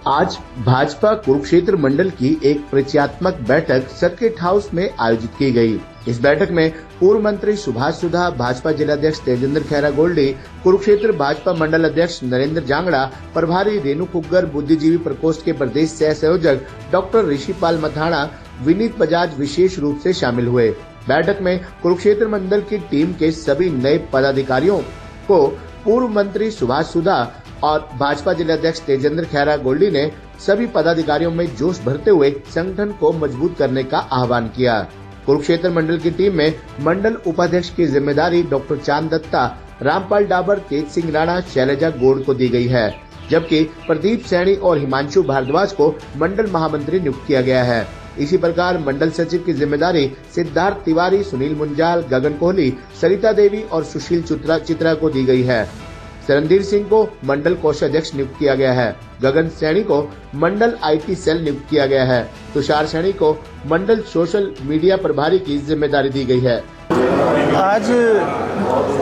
आज भाजपा कुरुक्षेत्र मंडल की एक परिचयात्मक बैठक सर्किट हाउस में आयोजित की गई। इस बैठक में पूर्व मंत्री सुभाष सुधा, भाजपा जिलाध्यक्ष तेजेंद्र खैरा गोल्डी, कुरुक्षेत्र भाजपा मंडल अध्यक्ष नरेंद्र जांगड़ा, प्रभारी रेणु कुग्गर, बुद्धिजीवी प्रकोष्ठ के प्रदेश सह संयोजक डॉक्टर ऋषिपाल मथाणा, विनीत बजाज विशेष रूप से शामिल हुए। बैठक में कुरुक्षेत्र मंडल की टीम के सभी नए पदाधिकारियों को पूर्व मंत्री सुभाष सुधा और भाजपा जिलाध्यक्ष तेजेंद्र खैरा गोल्डी ने सभी पदाधिकारियों में जोश भरते हुए संगठन को मजबूत करने का आह्वान किया। कुरुक्षेत्र मंडल की टीम में मंडल उपाध्यक्ष की जिम्मेदारी डॉक्टर चांद दत्ता, रामपाल डाबर, तेज सिंह राणा, शैलजा गौड़ को दी गई है, जबकि प्रदीप सैनी और हिमांशु भारद्वाज को मंडल महामंत्री नियुक्त किया गया है। इसी प्रकार मंडल सचिव की जिम्मेदारी सिद्धार्थ तिवारी, सुनील मुंजाल, गगन कोहली, सरिता देवी और सुशील चित्रा को दी गई है। रणधीर सिंह को मंडल कोषाध्यक्ष नियुक्त किया गया है। गगन सैनी को मंडल IT सेल नियुक्त किया गया है। तुषार सैनी को मंडल सोशल मीडिया प्रभारी की जिम्मेदारी दी गई है। आज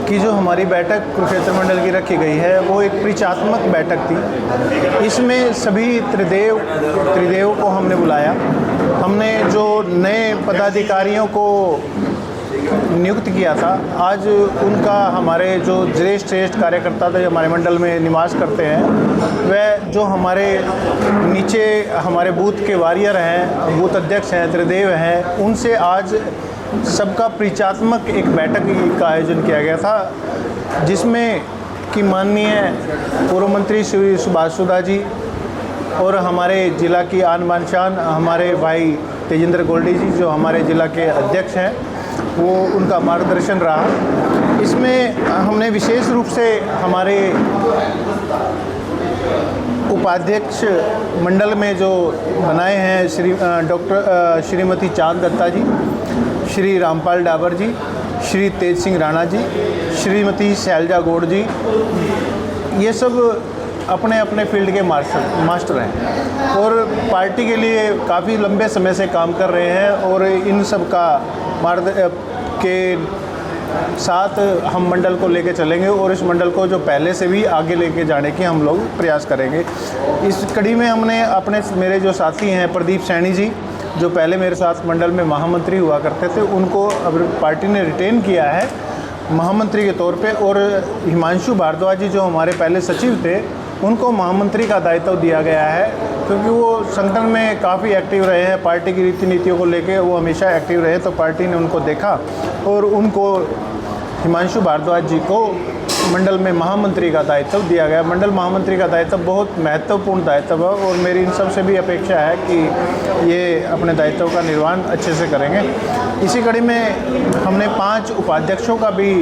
की जो हमारी बैठक कुरुक्षेत्र मंडल की रखी गई है वो एक परिचयात्मक बैठक थी। इसमें सभी त्रिदेव को हमने बुलाया। हमने जो नए पदाधिकारियों को नियुक्त किया था, आज उनका हमारे जो श्रेष्ठ कार्यकर्ता थे हमारे मंडल में निवास करते हैं, वह जो हमारे नीचे हमारे बूथ के वॉरियर हैं, बूथ अध्यक्ष हैं, त्रिदेव हैं, उनसे आज सबका परिचयात्मक एक बैठक का आयोजन किया गया था, जिसमें कि माननीय पूर्व मंत्री श्री सुभाष सुधा जी और हमारे जिला की आन बान शान हमारे भाई तेजेंद्र गोल्डी जी जो हमारे जिला के अध्यक्ष हैं, वो उनका मार्गदर्शन रहा। इसमें हमने विशेष रूप से हमारे उपाध्यक्ष मंडल में जो बनाए हैं श्रीमती चांद दत्ता जी, श्री रामपाल डाबर जी, श्री तेज सिंह राणा जी, श्रीमती शैलजा गौड़ जी, ये सब अपने अपने फील्ड के मास्टर हैं और पार्टी के लिए काफ़ी लंबे समय से काम कर रहे हैं और इन सब का मार्ग के साथ हम मंडल को लेके चलेंगे और इस मंडल को जो पहले से भी आगे लेके जाने की हम लोग प्रयास करेंगे। इस कड़ी में हमने मेरे जो साथी हैं प्रदीप सैनी जी, जो पहले मेरे साथ मंडल में महामंत्री हुआ करते थे, उनको अब पार्टी ने रिटेन किया है महामंत्री के तौर पे, और हिमांशु भारद्वाज जी जो हमारे पहले सचिव थे, उनको महामंत्री का दायित्व दिया गया है, क्योंकि वो संगठन में काफ़ी एक्टिव रहे हैं। पार्टी की रीति नीतियों को लेके वो हमेशा एक्टिव रहे, तो पार्टी ने उनको देखा और उनको हिमांशु भारद्वाज जी को मंडल में महामंत्री का दायित्व दिया गया। मंडल महामंत्री का दायित्व बहुत महत्वपूर्ण दायित्व है और मेरी इन सब से भी अपेक्षा है कि ये अपने दायित्व का निर्वहन अच्छे से करेंगे। इसी कड़ी में हमने 5 उपाध्यक्षों का भी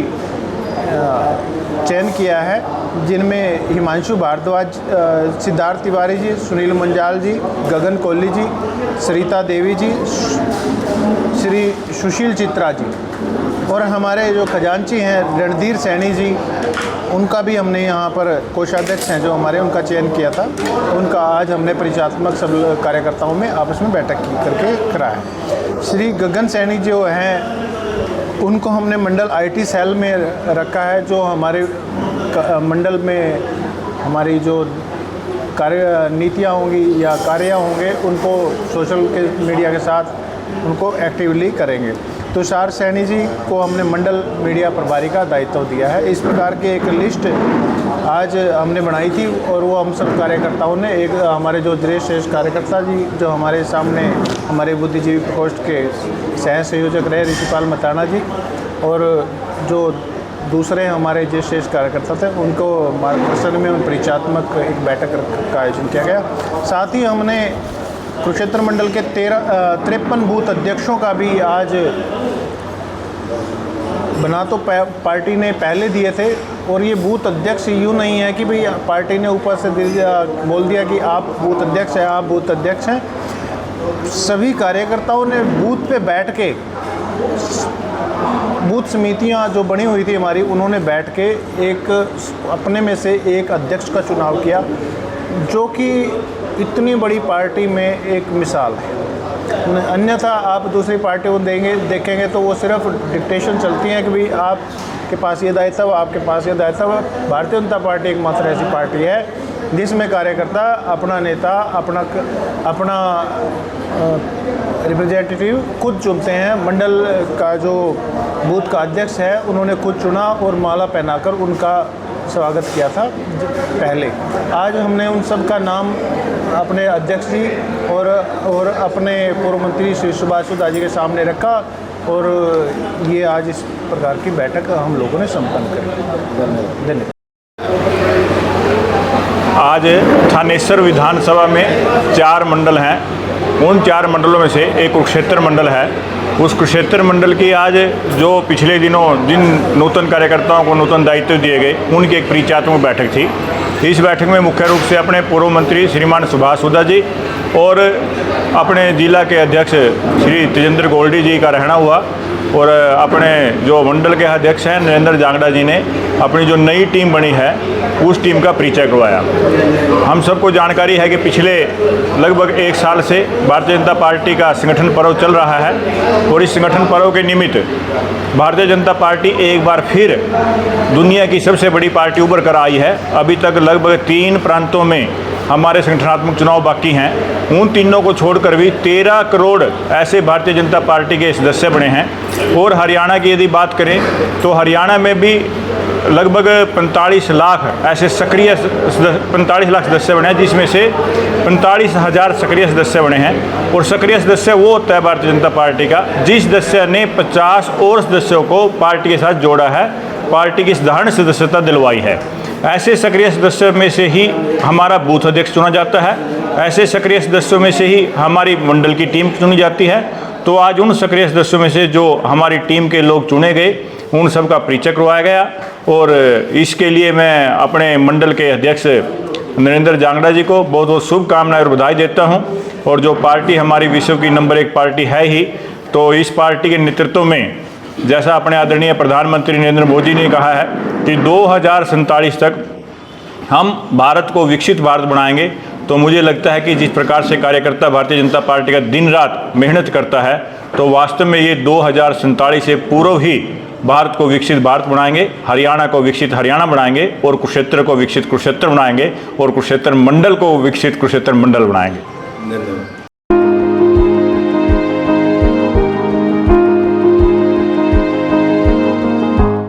चयन किया है, जिनमें हिमांशु भारद्वाज, सिद्धार्थ तिवारी जी, सुनील मुंजाल जी, गगन कोहली जी, सरिता देवी जी, श्री सुशील चित्रा जी और हमारे जो खजांची हैं रणधीर सैनी जी, उनका भी हमने यहाँ पर कोषाध्यक्ष हैं जो हमारे, उनका चयन किया था। उनका आज हमने परिचयात्मक सब कार्यकर्ताओं में आपस में बैठक करके कराया। श्री गगन सैनी जो हैं उनको हमने मंडल IT सेल में रखा है, जो हमारे मंडल में हमारी जो कार्य नीतियाँ होंगी या कार्य होंगे उनको सोशल के मीडिया के साथ उनको एक्टिवली करेंगे। तुषार सैनी जी को हमने मंडल मीडिया प्रभारी का दायित्व दिया है। इस प्रकार की एक लिस्ट आज हमने बनाई थी और वो हम सब कार्यकर्ताओं ने, एक हमारे जो श्रेष्ठ कार्यकर्ता जी जो हमारे सामने हमारे बुद्धिजीवी प्रकोष्ठ के सह संयोजक रहे ऋषिपाल मथाणा जी, और जो दूसरे हमारे जो श्रेष्ठ कार्यकर्ता थे, उनको मार्गदर्शन में परिचयात्मक एक बैठक का आयोजन किया गया। साथ ही हमने कुरुक्षेत्र मंडल के 53 बूथ अध्यक्षों का भी आज बना तो पार्टी ने पहले दिए थे, और ये बूथ अध्यक्ष यूँ नहीं है कि भाई पार्टी ने ऊपर से बोल दिया कि आप बूथ अध्यक्ष हैं, आप बूथ अध्यक्ष हैं। सभी कार्यकर्ताओं ने बूथ पे बैठ के, बूथ समितियां जो बनी हुई थी हमारी, उन्होंने बैठ के एक अपने में से एक अध्यक्ष का चुनाव किया, जो कि इतनी बड़ी पार्टी में एक मिसाल है। अन्यथा आप दूसरी पार्टियों को देखेंगे तो वो सिर्फ डिक्टेशन चलती हैं कि भाई आपके पास ये दायित्व, आपके पास ये दायित्व। भारतीय जनता पार्टी एकमात्र ऐसी पार्टी है जिसमें कार्यकर्ता अपना नेता अपना रिप्रेजेंटेटिव खुद चुनते हैं। मंडल का जो बूथ का अध्यक्ष है उन्होंने खुद चुना और माला पहनाकर उनका स्वागत किया था पहले। आज हमने उन सब का नाम अपने अध्यक्ष जी और अपने पूर्व मंत्री श्री सुभाष सुधा जी के सामने रखा और ये आज इस प्रकार की बैठक हम लोगों ने संपन्न करी। धन्यवाद। आज थानेश्वर विधानसभा में 4 मंडल हैं। उन 4 मंडलों में से एक कुरुक्षेत्र मंडल है। उस कुरुक्षेत्र मंडल की आज जो पिछले दिनों जिन नूतन कार्यकर्ताओं को नूतन दायित्व दिए गए उनकी एक परिचयात्मक बैठक थी। इस बैठक में मुख्य रूप से अपने पूर्व मंत्री श्रीमान सुभाष सुधा जी और अपने जिला के अध्यक्ष श्री तेजेंद्र गोल्डी जी का रहना हुआ और अपने जो मंडल के अध्यक्ष हैं नरेंद्र जांगड़ा जी ने अपनी जो नई टीम बनी है उस टीम का परिचय करवाया। हम सबको जानकारी है कि पिछले लगभग 1 साल से भारतीय जनता पार्टी का संगठन पर्व चल रहा है और इस संगठन पर्व के निमित्त भारतीय जनता पार्टी एक बार फिर दुनिया की सबसे बड़ी पार्टी उभर कर आई है। अभी तक लगभग 3 प्रांतों में हमारे संगठनात्मक चुनाव बाकी हैं। उन तीनों को छोड़कर भी 13 करोड़ ऐसे भारतीय जनता पार्टी के सदस्य बने हैं। और हरियाणा की यदि बात करें तो हरियाणा में भी लगभग 45 लाख ऐसे सक्रिय 45 लाख सदस्य बने हैं, जिसमें से 45,000 सक्रिय सदस्य बने हैं। और सक्रिय सदस्य वो होता है भारतीय जनता पार्टी का जिस सदस्य ने 50 और सदस्यों को पार्टी के साथ जोड़ा है, पार्टी की साधारण सदस्यता दिलवाई है। ऐसे सक्रिय सदस्यों में से ही हमारा बूथ अध्यक्ष चुना जाता है। ऐसे सक्रिय सदस्यों में से ही हमारी मंडल की टीम चुनी जाती है। तो आज उन सक्रिय सदस्यों में से जो हमारी टीम के लोग चुने गए उन सब का परिचय करवाया गया और इसके लिए मैं अपने मंडल के अध्यक्ष नरेंद्र जांगड़ा जी को बहुत बहुत शुभकामनाएं और बधाई देता हूं। और जो पार्टी हमारी विश्व की नंबर 1 पार्टी है ही, तो इस पार्टी के नेतृत्व में जैसा अपने आदरणीय प्रधानमंत्री नरेंद्र मोदी ने कहा है कि 2047 तक हम भारत को विकसित भारत बनाएंगे, तो मुझे लगता है कि जिस प्रकार से कार्यकर्ता भारतीय जनता पार्टी का दिन रात मेहनत करता है तो वास्तव में ये 2047 से पूर्व ही भारत को विकसित भारत बनाएंगे, हरियाणा को विकसित हरियाणा बनाएंगे और कुरुक्षेत्र को विकसित कुरुक्षेत्र बनाएंगे और कुरुक्षेत्र मंडल को विकसित कुरुक्षेत्र मंडल बनाएंगे। धन्यवाद।